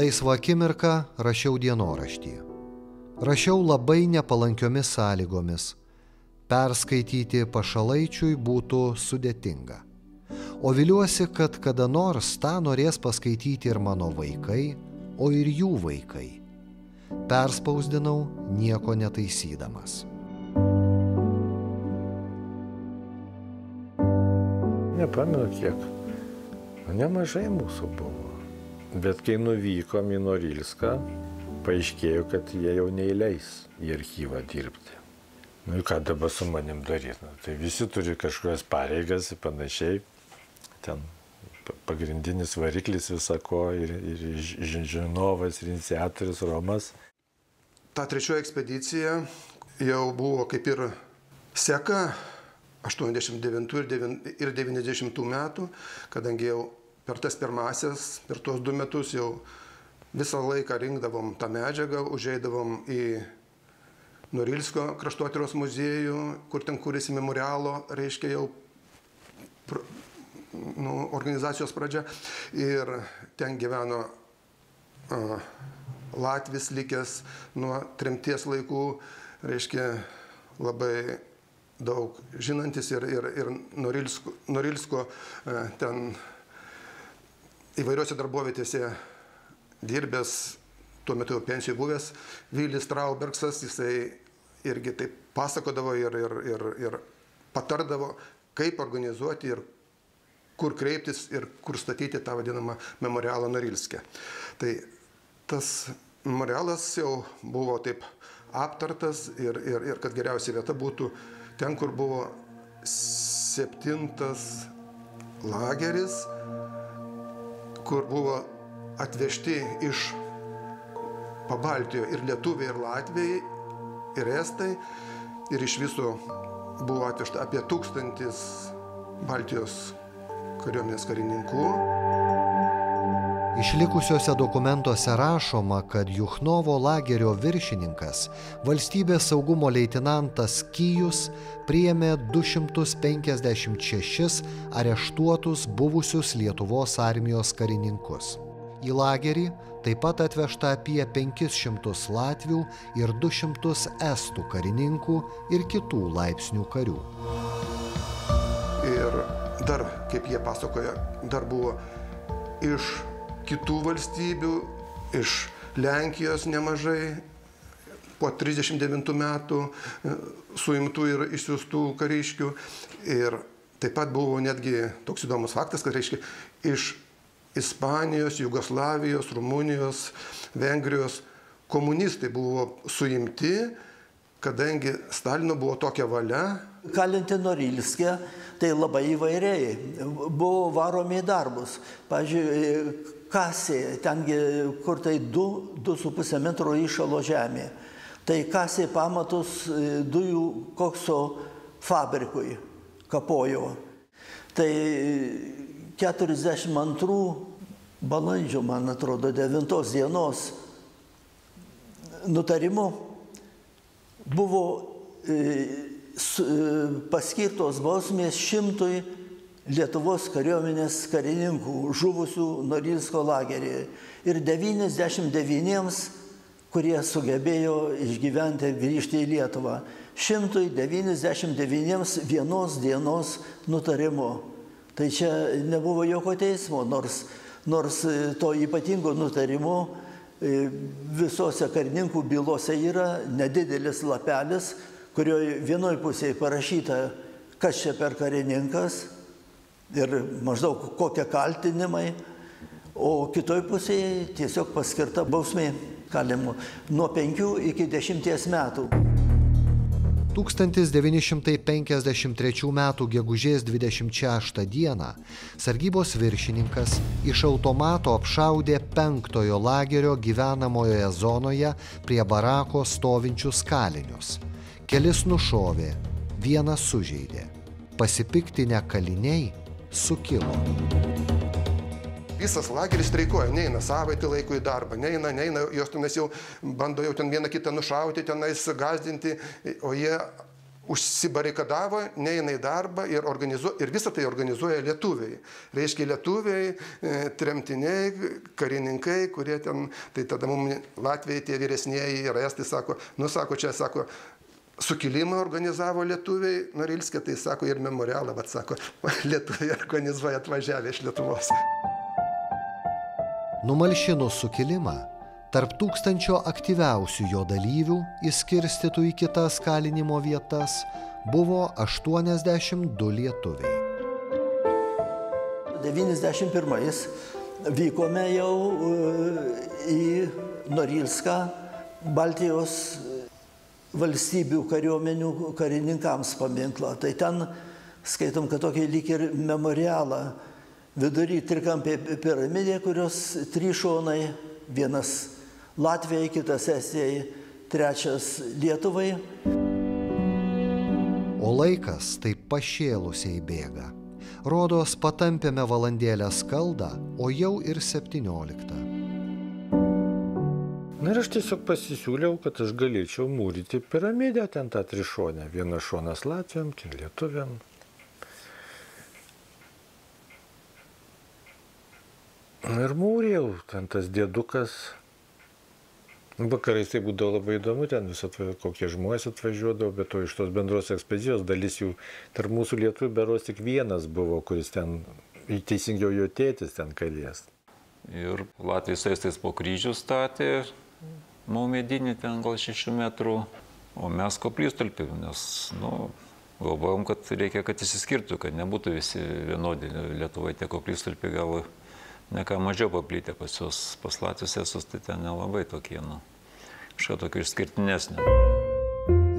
Laisvą akimirką rašiau dienoraštį. Rašiau labai nepalankiomis sąlygomis. Perskaityti Pašalaičiui būtų sudėtinga. O viliuosi, kad kada nors tą norės paskaityti ir mano vaikai, o ir jų vaikai. Perspausdinau nieko netaisydamas. Nepamenu kiek. Nemažai mūsų buvo. Bet kai nuvykom į Norilską, paaiškėjo, kad jie jau neįleis į archyvą dirbti. Nu ir ką dabar su manim daryti? Tai visi turi kažkokias pareigas ir panašiai. Ten pagrindinis variklis visako ir žinovas, ir iniciatorius Romas. Ta trečioji ekspedicija jau buvo kaip ir seka 89 ir 90 metų, kadangi jau per tas pirmasias, per tuos 2 metus jau visą laiką rinkdavom tą medžiagą, užeidavom į Norilsko kraštotyros muziejų, kur ten kūrėsi memorialo, reiškia jau organizacijos pradžia. Ir ten gyveno Latvis likęs nuo tremties laikų, reiškia labai daug žinantis ir Norilsko ten įvairiuose darbovietėse dirbęs, tuo metu jau pensijų buvęs Vilis Traubergsas, jisai irgi taip pasakodavo ir patardavo, kaip organizuoti ir kur kreiptis ir kur statyti tą vadinamą memorialą Norilske. Tai tas memorialas jau buvo taip aptartas ir kad geriausia vieta būtų ten, kur buvo 7. lageris, kur buvo atvežti iš Pabaltijo ir lietuviai, ir latviai, ir estai. Ir iš viso buvo atvežta apie 1000 Baltijos kariuomenės karininkų. Išlikusiuose dokumentuose rašoma, kad Juchnovo lagerio viršininkas, valstybės saugumo leitenantas Kyjus, priėmė 256 areštuotus buvusius Lietuvos armijos karininkus. Į lagerį taip pat atvežta apie 500 latvių ir 200 estų karininkų ir kitų laipsnių karių. Ir dar, kaip jie pasakoja, dar buvo iš kitų valstybių, iš Lenkijos nemažai, po 39 metų suimtų ir išsiųstų kariškių. Ir taip pat buvo netgi toks įdomus faktas, kad reiškia iš Ispanijos, Jugoslavijos, Rumunijos, Vengrijos komunistai buvo suimti, kadangi Stalino buvo tokia valia. Kalinti Norilske, tai labai įvairiai. Buvo varomi į darbus. Pavyzdžiui, kasė, tengi, kur tai 2,5 metro įšalo žemė. Tai kasė pamatus dujų kokso fabrikui, kapojo. Tai 42 balandžio, man atrodo, 9 dienos nutarimu buvo paskirtos bausmės 100 Lietuvos kariuomenės karininkų žuvusių Norilsko lageryje ir 99, kurie sugebėjo išgyventi ir grįžti į Lietuvą. 199 vienos dienos nutarimu. Tai čia nebuvo jokio teismo, nors to ypatingo nutarimo visose karininkų bylose yra nedidelis lapelis, kurioje vienoj pusėje parašyta, kas čia per karininkas ir maždaug kokie kaltinimai, o kitoj pusėje tiesiog paskirta bausmė kalinimu nuo 5 iki 10 metų. 1953 m. gegužės 26 d. sargybos viršininkas iš automato apšaudė 5-ojo lagerio gyvenamojoje zonoje prie barako stovinčius kalinius. Kelis nušovė, vieną sužeidė. Pasipiktinę kaliniai sukilo. Visas lageris streikuoja, neina savaitę laiko į darbą, neina, jos tenais jau bando jau ten vieną kitą nušauti, tenais gazdinti, o jie užsibarikadavo, neina į darbą ir visą tai organizuoja lietuviai. Reiškia lietuviai, tremtiniai, karininkai, kurie ten, tai tada mums Latvijai tie vyresnieji ir estai sako, čia sako, sukilimą organizavo lietuviai, Norilske, tai sako ir memorialą, bet sako, lietuviai organizuoja atvažiavę iš Lietuvos. Numalšinus sukilimą, tarp 1000 aktyviausių jo dalyvių, išskirstytų į kitas kalinimo vietas, buvo 82 lietuviai. 91 vykome jau į Norilską, Baltijos valstybių kariuomenių karininkams paminklą. Tai ten skaitom, kad tokį lyg ir memorialą vidury trikampė piramidė, kurios 3 šonai, vienas Latvijai, kitas Estijai, trečias Lietuvai. O laikas taip pašėlusiai bėga. Rodos patampėme valandėlę skaldą, o jau ir 17. Na ir aš tiesiog pasisiūliau, kad aš galėčiau mūryti piramidę, ten tą trišonę. Vienas šonas latviam, lietuviam. Ir mūrėjau, ten tas dėdukas. Vakarais tai būdavo labai įdomu, ten kokie žmonės atvažiuodavo, bet to iš tos bendros ekspedicijos dalis jų, tarp mūsų lietuvių berods tik vienas buvo, kuris ten, teisingiau jo tėtis ten kalės. Ir Latvijos estais po kryžių statė, medinį ten gal 6 metrų, o mes koplytstulpį, nes, galvojom, kad reikia, kad išsiskirtų, kad nebūtų visi vienodi. Lietuvoje tie koplytstulpiai gal ne ką mažiau paplitę pas juos, pas Latvijos estus, tai ten nelabai tokie, kažką tokio išskirtinesnio.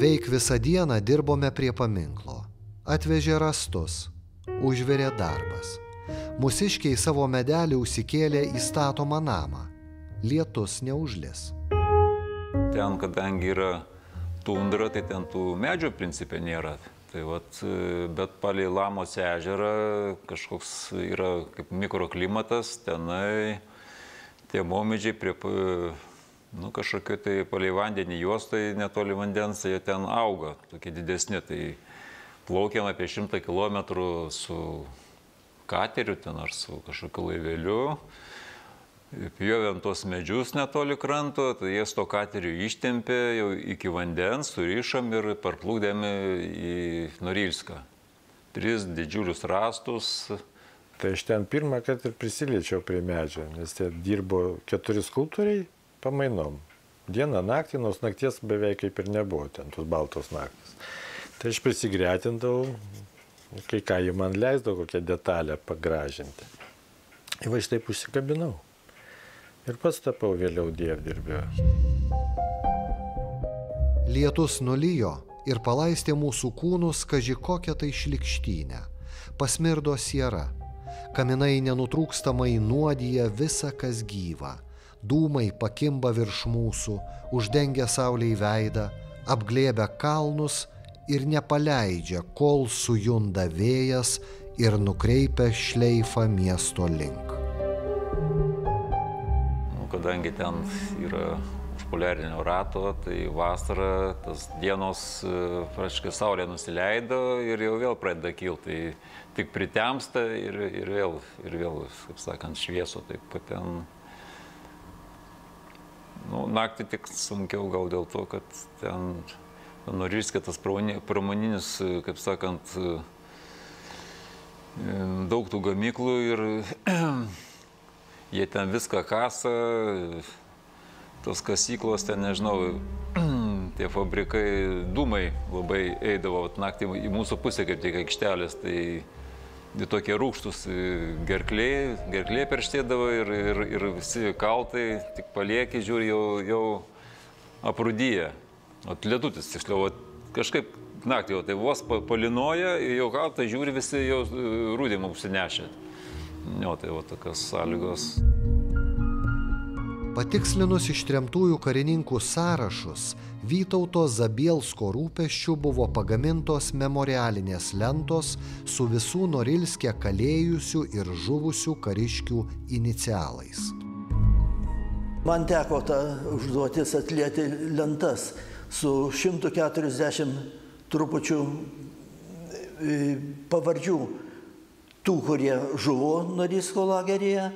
Veik visą dieną dirbome prie paminklo. Atvežė rastus, užvirė darbas. Mūsiškiai savo medelį užsikėlė į statomą namą. Lietus neužlis. Ten, kadangi yra tundra, tai ten tų medžių principė nėra. Tai bet palei Lamos ežerą kažkoks yra kaip mikroklimatas, tenai tie maumedžiai prie kažkokio tai palei vandenį juostai netoli vandens, jie ten auga, tokie didesni. Tai plaukiam apie 100 kilometrų su kateriu ten ar su kažkokiu laiveliu. Pjovėm tos medžius netoli kranto, tai jie to kateriu ištempė jau iki vandens, surišam ir parplukdėme į Norilską. 3 didžiulius rastus. Tai aš ten pirmą kartą ir prisiliečiau prie medžio, nes ten dirbo 4 skulptoriai pamainom. Dieną, naktį, nors nakties beveik kaip ir nebuvo, ten tos baltos naktis. Tai aš prisigretindavau, kai ką jie man leisdavo, kokią detalę pagražinti. Ir aš taip užsikabinau. Ir pats tapau vėliau dievdirbiu. Lietus nulijo ir palaistė mūsų kūnus kaži kokią tai šlikštynę. Pasmirdo siera. Kaminai nenutrūkstamai nuodija visa, kas gyva. Dūmai pakimba virš mūsų, uždengia saulei veidą, apglėbia kalnus ir nepaleidžia, kol sujunda vėjas ir nukreipia šleifą miesto link. Kadangi ten yra už poliarinio rato, tai vasarą tas dienos, praškai, saulė nusileido ir jau vėl pradeda kilti. Tai tik pritemsta ir vėl, kaip sakant, švieso. Taip ten, naktį tik sunkiau gal dėl to, kad ten Norilske tas pramoninis, kaip sakant, daug tų gamyklų ir jie ten viską kasa, tos kasyklos ten, nežinau, tie fabrikai, dūmai labai eidavo naktį į mūsų pusę, kaip tik aikštelės, tai tokie rūgštus gerklė perštėdavo ir visi kaltai, tik palieki, žiūri, jau aprūdyja. Lietutis, tiksliau, kažkaip naktį jau tai vos palinoja, jau kaltai žiūri, visi jau rūdimą užsinešė. Tai tokios sąlygos. Patikslinus ištremtųjų karininkų sąrašus, Vytauto Zabielsko rūpesčių buvo pagamintos memorialinės lentos su visų Norilske kalėjusių ir žuvusių kariškių inicialais. Man teko tą užduotis atlieti lentas su 140 trupučių pavardžių tų, kurie žuvo Norilsko lageryje,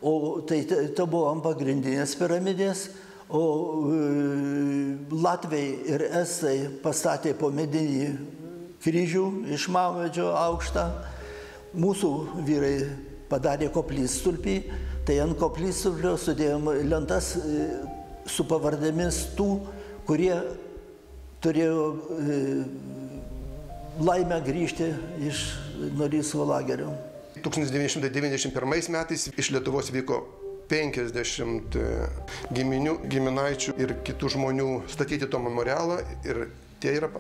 o tai buvo ant pagrindinės piramidės, o latviai ir estai pastatė po medinį kryžių iš maumedžio aukštą. Mūsų vyrai padarė koplytstulpį, tai ant koplytstulpio sudėjom lentas su pavardėmis tų, kurie turėjo laimę grįžti iš Norilsko lagerio. 1991 metais iš Lietuvos vyko 50 giminių, giminaičių ir kitų žmonių statyti to memorialą ir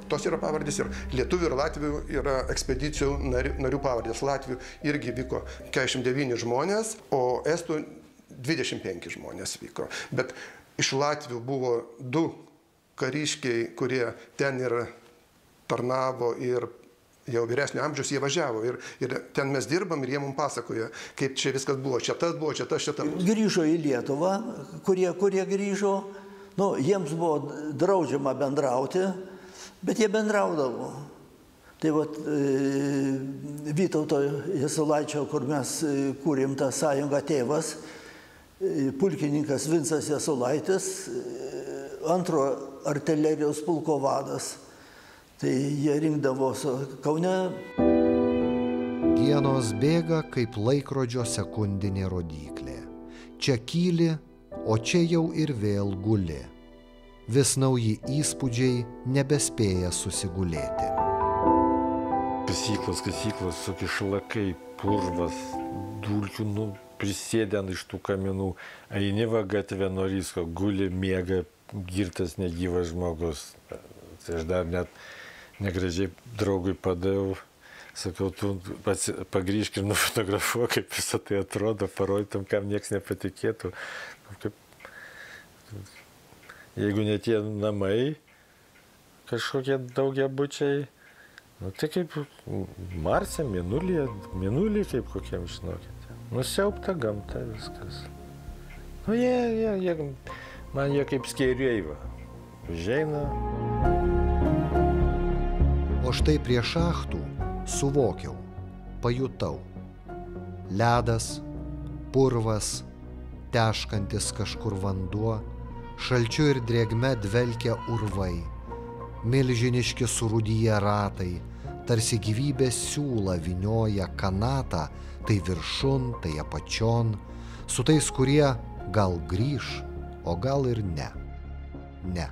tos yra pavardės ir lietuvių ir latvių yra ekspedicijų narių pavardės. Latvių irgi vyko 49 žmonės, o estų 25 žmonės vyko. Bet iš Latvių buvo 2 kariškiai, kurie ten ir tarnavo ir jau vyresnio amžiaus jie važiavo. Ir ten mes dirbam ir jie mums pasakoja, kaip čia viskas buvo. Čia tas buvo, čia tas, čia tas. Grįžo į Lietuvą, kurie grįžo, jiems buvo draudžiama bendrauti, bet jie bendraudavo. Tai vat Vytauto Jasulaičio, kur mes kūrėm tą sąjungą tėvas, pulkininkas Vincas Jasulaitis, 2 artilerijos pulko vadas. Tai jie rinkdavosi Kaune. Dienos bėga kaip laikrodžio sekundinė rodyklė. Čia kyli, o čia jau ir vėl guli. Vis nauji įspūdžiai nebespėja susigulėti. Kasyklos, tokie šlakai, purvas, dulkių, prisėdant iš tų kaminų. Eini va gatvė Norilsko, guli, miega, girtas negyvas žmogus. Tai aš dar net negražiai draugui padaviau, sakau, tu pagrįžk ir nufotografuok, kaip visą tai atrodo, parodytum, kam nieks nepatikėtų. Jeigu ne tie namai, kažkokie daugiabučiai, tai kaip Marse, mėnulį kaip kokiam, žinokite. Nusiaupta gamta viskas. Man jie kaip skėriai, užeina. O štai prie šachtų suvokiau, pajutau. Ledas, purvas, teškantis kažkur vanduo, šalčiu ir drėgme dvelkia urvai, milžiniški surūdyje ratai, tarsi gyvybės siūlą vynioja kanatą, tai viršun, tai apačion, su tais, kurie gal grįš, o gal ir ne. Ne.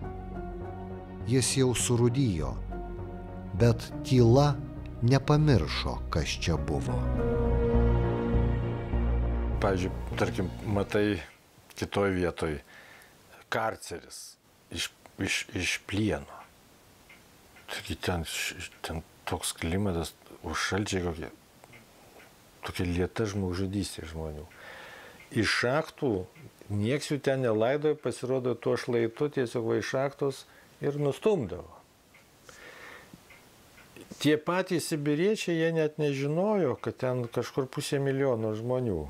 Jis jau surūdijo, bet tyla nepamiršo, kas čia buvo. Pavyzdžiui, tarkim, matai kitoj vietoj karceris iš plieno. Taigi ten toks klimatas, užšalčiai kokie, tokia lieta žmogžudystė žmonių. Iš šachtų nieks jų ten nelaidojo, pasirodo tuo šlaitu, tiesiog va iš šachtos ir nustumdavo. Tie patys sibiriečiai, jie net nežinojo, kad ten kažkur 500 000 žmonių,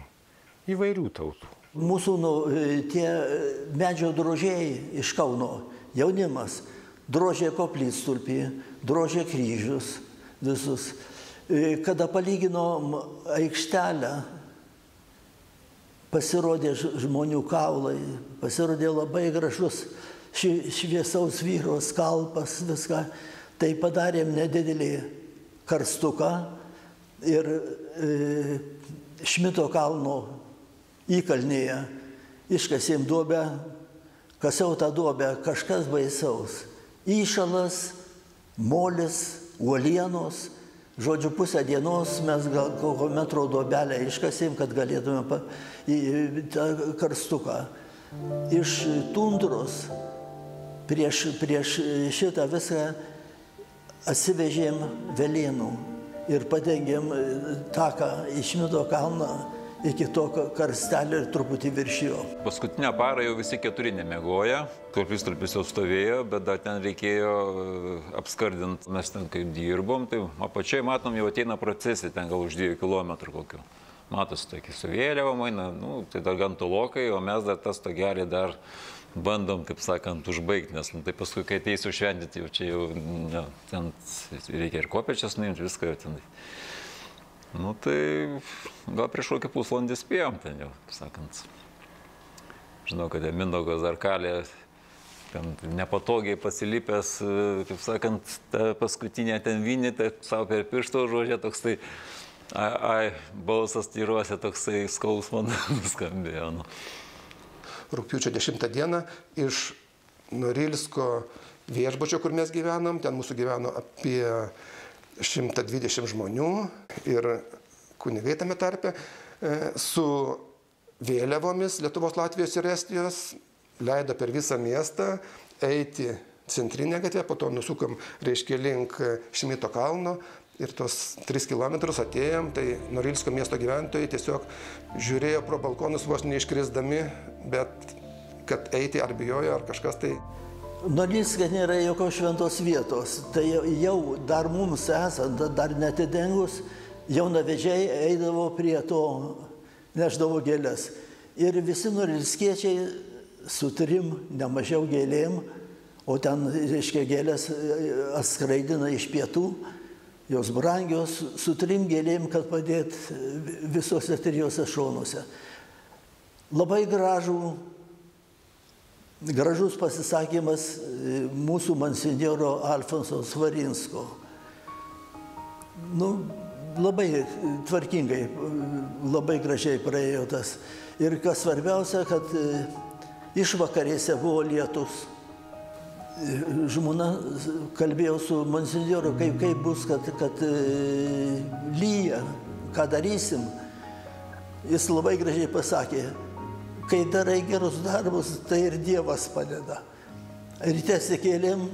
įvairių tautų. Mūsų tie medžio drožėjai iš Kauno, jaunimas, drožė koplytstulpį, drožė kryžius visus. Kada palyginom aikštelę, pasirodė žmonių kaulai, pasirodė labai gražus šviesaus vyro skalpas, viską. Tai padarėm nedidelį karstuką ir Šmito kalno įkalnėje iškasėm duobę, kasiau tą duobę, kažkas baisaus. Įšalas, molis, uolienos, žodžiu, pusę dienos mes gal kokio metro duobelę iškasėm, kad galėtume į tą karstuką. Iš tundros prieš šitą viską atsivežėm velėnų ir padengėm taką iš Šmito kalną iki to karstelio ir truputį virš jo. Paskutinę parą jau visi 4 nemiegoja, koplytstulpis jau stovėjo, bet dar ten reikėjo apskardinti. Mes ten kaip dirbom, tai apačiai matom, jau ateina procesija, ten gal už 2 kilometrų kokių. Matosi, tokį su vėliavom eina, tai dar gan tolokai, o mes dar tas stogelį dar bandom, taip sakant, užbaigti, nes tai paskui, kai ateisiu šventyti, jau čia jau ten reikia ir kopėčias nuimti, viską jau ten. Tai gal prieš kokį pusvalandį spėjom ten jau, taip sakant. Žinau, kad Mindaugas dar kalė, ten nepatogiai pasilipęs, kaip sakant, ta paskutinė ten vinį, tai savo per piršto žodžia toksai, balsas tyruose toksai skausman nuskambėjo. Rugpjūčio 10 dieną iš Norilsko viešbučio, kur mes gyvenam, ten mūsų gyveno apie 120 žmonių ir kunigai tame tarpe, su vėliavomis Lietuvos, Latvijos ir Estijos leido per visą miestą eiti centrinę gatvę, po to nusukam, reiškia, link Šmito kalno ir tos 3 kilometrus atėjom, tai Norilsko miesto gyventojai tiesiog žiūrėjo pro balkonus vos neiškrisdami, bet kad eiti ar bijojo, ar kažkas tai. Norilske nėra jokios šventos vietos, tai jau dar mums esant, dar netidengus, jaunavedžiai eidavo prie to, neždavo gėlės. Ir visi norilskiečiai su 3 nemažiau gėlėm, o ten, reiškia, gėlės atskraidina iš pietų, jos brangios, su 3 gėlėm, kad padėt visose 3 šonuose. Labai gražus pasisakymas mūsų monsinjoro Alfonso Svarinsko. Labai tvarkingai, labai gražiai praėjo tas. Ir kas svarbiausia, kad išvakarėse buvo lietus. Žmona kalbėjau su monsinjoru, kaip bus, kad lyja, ką darysim. Jis labai gražiai pasakė, kai darai gerus darbus, tai ir Dievas padeda. Ryte sikėlėm,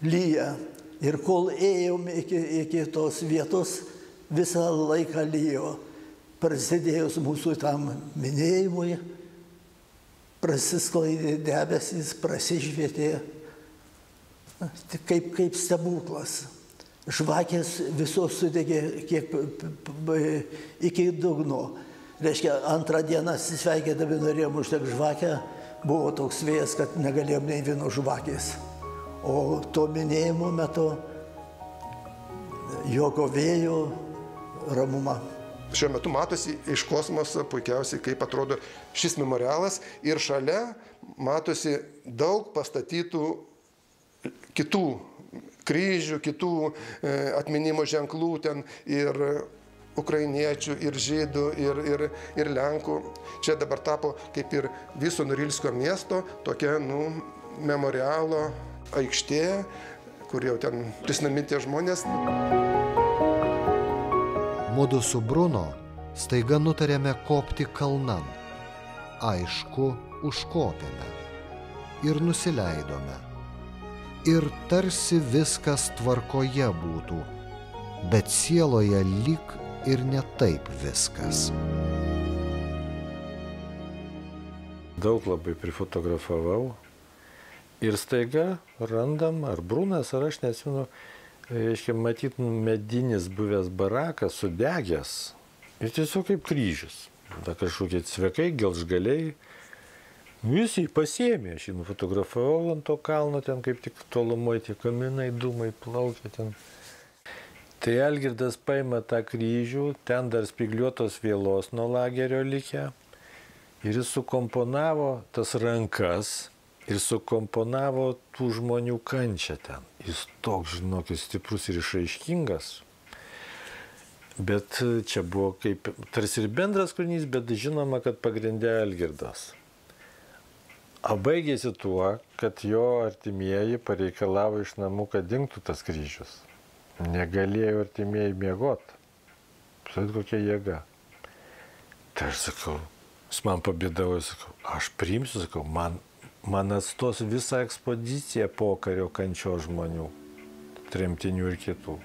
lyja. Ir kol ėjom iki tos vietos, visą laiką lyjo. Prasidėjus mūsų tam minėjimui, prasisklaidė debesys, prasižvietė, kaip stebuklas. Žvakės visos sudegė iki dugno. Reiškia, antrą dieną atsisveikėdami norėjom uždegti žvakę, buvo toks vėjas, kad negalėjom nei vieno žvakės. O to minėjimo metu jokio vėjo, ramuma. Šiuo metu matosi iš kosmoso puikiausiai, kaip atrodo šis memorialas ir šalia matosi daug pastatytų kitų kryžių, kitų atminimo ženklų ten ir ukrainiečių, ir žydų, ir lenkų. Čia dabar tapo kaip ir viso Norilsko miesto tokia, memorialo aikštė, kur jau ten prisiminti tie žmonės. Mudu su Bruno staiga nutarėme kopti kalnan. Aišku, užkopėme. Ir nusileidome. Ir tarsi viskas tvarkoje būtų, bet sieloje lyg ir ne taip viskas. Daug labai prifotografavau. Ir staiga randam, ar Brunas, ar aš neatsimenu, reiškia, matyt, medinis buvęs barakas sudegęs ir tiesiog kaip kryžius. Da kažkokie cvekai, gelžgaliai. Jis jį pasiėmė, aš jį nufotografavau ant to kalno, ten kaip tik tolumoje tie kaminai, dūmai plaukia ten. Tai Algirdas paima tą kryžių, ten dar spygliuotos vielos nuo lagerio likę ir jis sukomponavo tas rankas ir sukomponavo tų žmonių kančią ten. Jis toks, žinokit, stiprus ir išraiškingas. Bet čia buvo kaip tarsi ir bendras kūrinys, bet žinoma, kad pagrindė Algirdas. O baigėsi tuo, kad jo artimieji pareikalavo iš namų, kad dingtų tas kryžius. Negalėjo artimieji miegoti. Štai kokia jėga. Tai aš sakau, jis man pabėdavo, sakau, aš priimsiu, sakau, man atstos visą ekspoziciją pokario kančio žmonių, tremtinių ir kitų.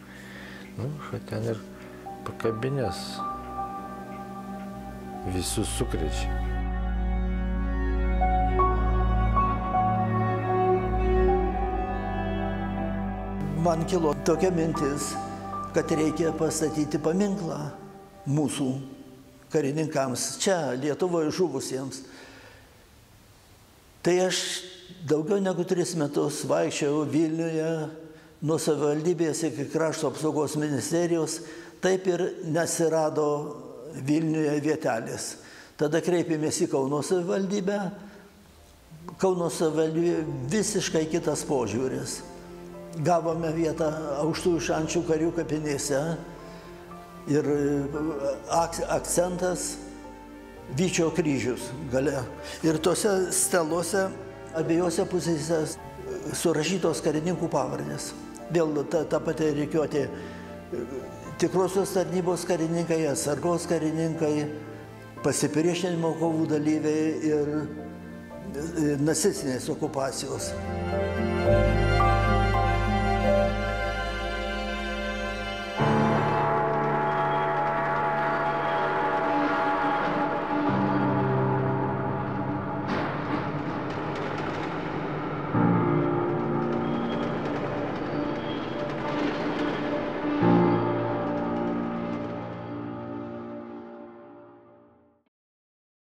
Ten ir pakabinės visus sukrečia. Man kilo tokia mintis, kad reikia pastatyti paminklą mūsų karininkams čia, Lietuvoje žuvusiems. Tai aš daugiau negu 3 metus vaikščiau Vilniuje, nuo savivaldybės iki krašto apsaugos ministerijos, taip ir nesirado Vilniuje vietelės. Tada kreipėmės į Kauno savivaldybę. Kauno savivaldybė visiškai kitas požiūris. Gavome vietą Aukštųjų Šančių karių kapinėse ir akcentas Vyčio kryžius gale. Ir tose stelose abiejose pusėse surašytos karininkų pavardės. Vėl ta pati rikiuotė: tikrosios tarnybos karininkai, atsargos karininkai, pasipriešinimo kovų dalyviai ir nacistinės okupacijos.